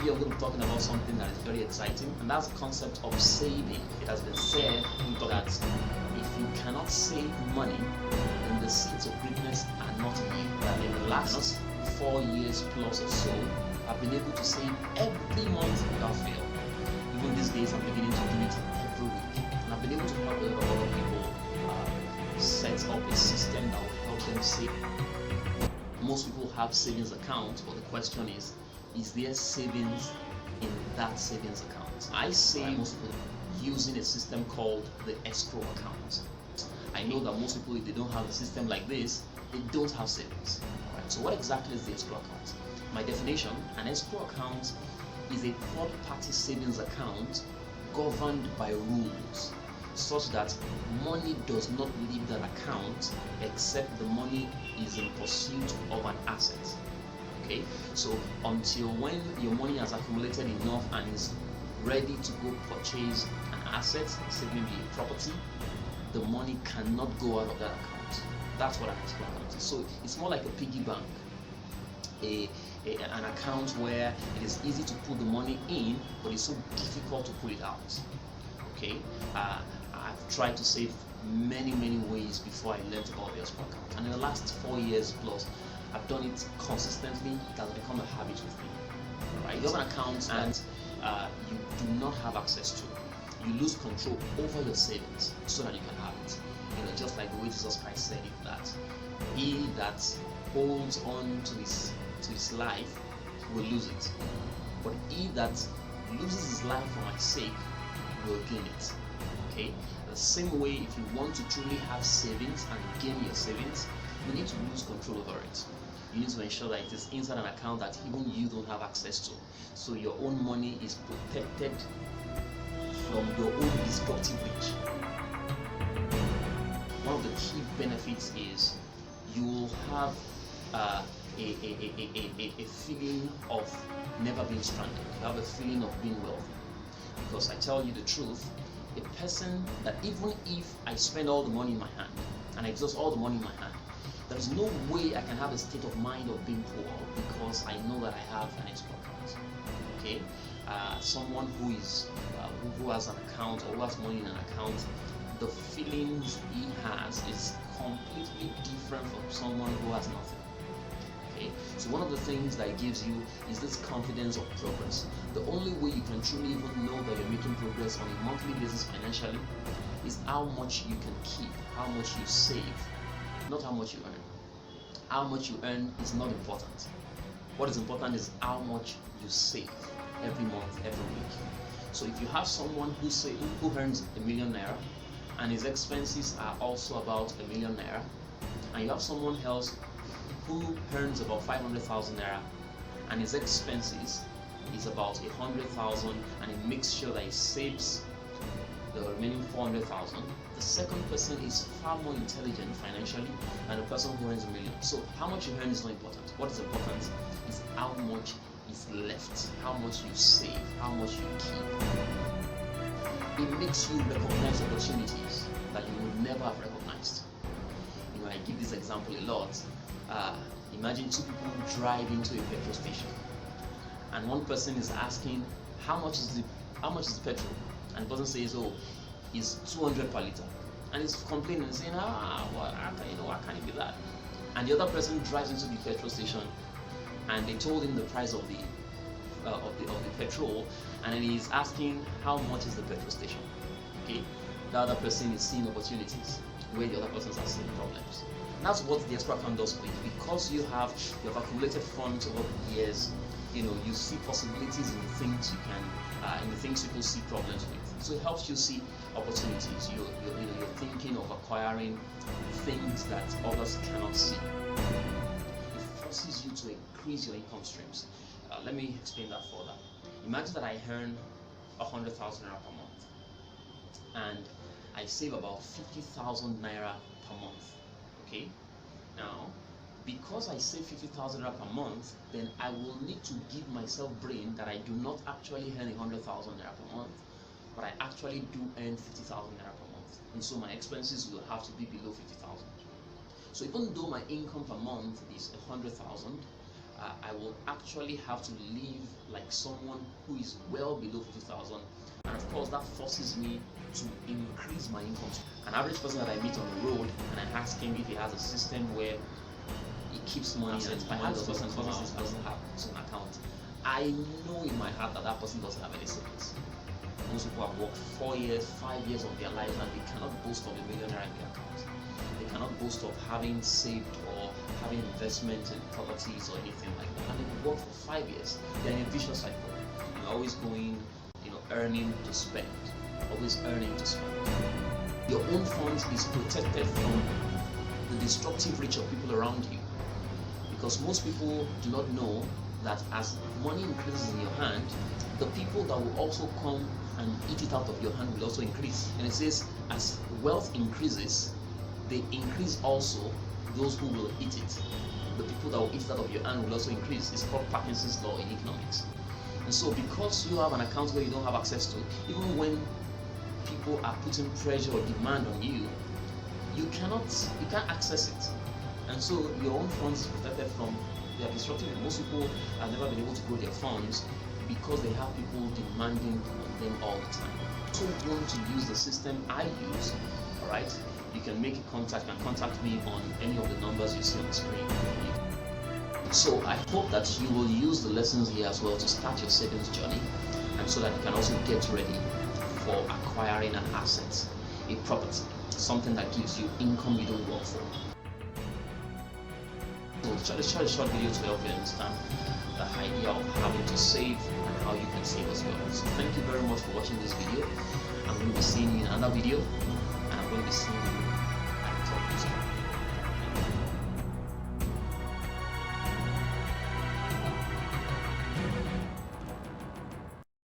video, I'm going to be talking about something that is very exciting, and that's the concept of saving. It has been said that if you cannot save money, then the seeds of greatness are not in you. That in the last 4 years plus or so, I've been able to save every month without fail. Even these days, I'm beginning to do it every week, and I've been able to help a lot of people set up a system that will help them save. Most people have savings accounts, but the question is there savings in that savings account? I say most people using a system called the escrow account. I know that most people, if they don't have a system like this, they don't have savings. Alright, so what exactly is the escrow account? My definition, an escrow account is a third-party savings account governed by rules such that money does not leave that account except the money is in pursuit of an asset. Okay, so until when your money has accumulated enough and is ready to go purchase an asset, say maybe a property, the money cannot go out of that account. That's what an escrow account is. So it's more like a piggy bank, an account where it is easy to put the money in, but it's so difficult to pull it out. Okay, I've tried to save many ways before I learned about the escrow account, and in the last 4 years plus, I've done it consistently. It has become a habit with me. Right? You have an account and you do not have access to. You lose control over your savings so that you can have it. You know, just like the way Jesus Christ said it, that he that holds on to his life will lose it, but he that loses his life for my sake will gain it. Okay. The same way, if you want to truly have savings and gain your savings, you need to lose control over it. You need to ensure that it is inside an account that even you don't have access to. So your own money is protected from your own destructive reach. One of the key benefits is you will have a feeling of never being stranded. You have a feeling of being wealthy. Because I tell you the truth, a person that even if I spend all the money in my hand and I exhaust all the money in my hand, there is no way I can have a state of mind of being poor because I know that I have an escrow account. Okay, someone who has an account or who has money in an account, the feelings he has is completely different from someone who has nothing. Okay, so one of the things that it gives you is this confidence of progress. The only way you can truly even know that you're making progress on a monthly basis financially is how much you can keep, how much you save, not how much you earn. How much you earn is not important. What is important is how much you save every month, every week. So if you have someone who earns ₦1 million and his expenses are also about ₦1 million, and you have someone else who earns about 500,000 naira and his expenses is about 100,000, and he makes sure that he saves the remaining 400,000, the second person is far more intelligent financially than the person who earns $1 million. So how much you earn is not important. What is important is how much is left, how much you save, how much you keep. It makes you recognize opportunities that you would never have recognized. You know, I give this example a lot. Imagine two people drive into a petrol station, and one person is asking, how much is the petrol? And the person says, oh, it's 200 per liter, and he's complaining and saying, why can't it be that? And the other person drives into the petrol station, and they told him the price of the petrol, and then he's asking, how much is the petrol station? Okay, the other person is seeing opportunities where the other persons are seeing problems. And that's what the escrow account does for you. Because you have accumulated funds over the years, you know, you see possibilities in the things you can, in the things people see problems with. So it helps you see opportunities. You're thinking of acquiring things that others cannot see. It forces you to increase your income streams. Let me explain that further. Imagine that I earn 100,000 naira per month, and I save about 50,000 naira per month. Okay, now because I save 50,000 naira per month, then I will need to give myself brain that I do not actually earn 100,000 naira per month, but I actually do earn 50,000 naira per month, and so my expenses will have to be below 50,000. So even though my income per month is 100,000, I will actually have to live like someone who is well below 50,000, and of course that forces me to increase my income. An average person that I meet on the road and I ask him if he has a system where he keeps money and perhaps doesn't have an account, I know in my heart that that person doesn't have any savings. Most people have worked 4 years, 5 years of their lives, and they cannot boast of a millionaire in their account. They cannot boast of having saved or having investment in properties or anything like that. And they've worked for 5 years. They're in a vicious cycle. You're always going, earning to spend. Always earning to spend. Your own funds is protected from the destructive reach of people around you. Because most people do not know that as money increases in your hand, the people that will also come and eat it out of your hand will also increase. And it says, as wealth increases, they increase also those who will eat it. The people that will eat it out of your hand will also increase. It's called Parkinson's Law in economics. And so because you have an account where you don't have access to, even when people are putting pressure or demand on you, you can't access it. And so your own funds is protected from their destructive. Most people have never been able to grow their funds because they have people demanding on them all the time. So if you want to use the system I use, alright, you can make a contact. You can contact me on any of the numbers you see on the screen. So I hope that you will use the lessons here as well to start your savings journey, and so that you can also get ready for acquiring an asset, a property, something that gives you income you don't work for. So let's try a short video to help you understand the idea of having to save and how you can save as well. So thank you very much for watching this video. I'm going to be seeing you in another video, and I'm going to be seeing you